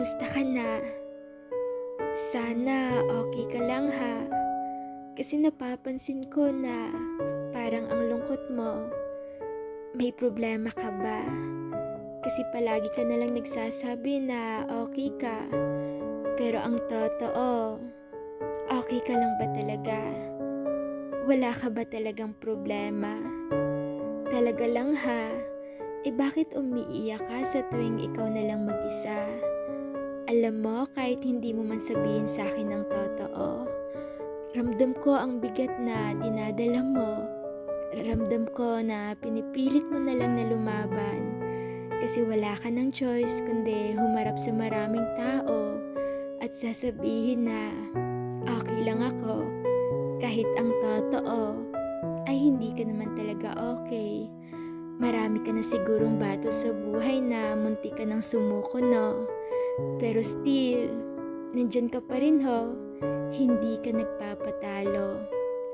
Kamusta ka na? Sana okay ka lang ha. Kasi napapansin ko na parang ang lungkot mo. May problema ka ba? Kasi palagi ka nalang nagsasabi na okay ka. Pero ang totoo, okay ka lang ba talaga? Wala ka ba talagang problema? Talaga lang ha. Bakit umiiyak ka sa tuwing ikaw na lang mag-isa? Alam mo, kahit hindi mo man sabihin sa akin ng totoo, ramdam ko ang bigat na dinadala mo. Ramdam ko na pinipilit mo na lang na lumaban. Kasi wala ka ng choice kundi humarap sa maraming tao at sasabihin na okay lang ako. Kahit ang totoo ay hindi ka naman talaga okay. Marami ka na sigurong battle sa buhay na munti ka nang sumuko, no? Pero still, nandyan ka pa rin ho. Hindi ka nagpapatalo.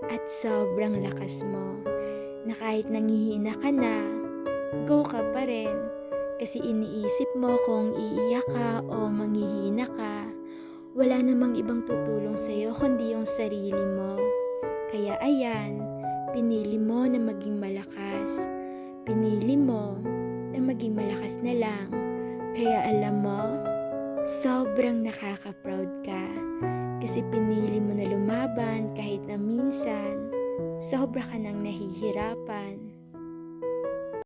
At sobrang lakas mo. Na kahit nangihina ka na, go ka pa rin. Kasi iniisip mo kung iiyak ka o manghihina ka, wala namang ibang tutulong sa'yo kundi yung sarili mo. Kaya ayan, pinili mo na maging malakas. Pinili mo na maging malakas na lang. Kaya alam mo, sobrang nakaka-proud ka. Kasi pinili mo na lumaban kahit na minsan, sobra ka nang nahihirapan.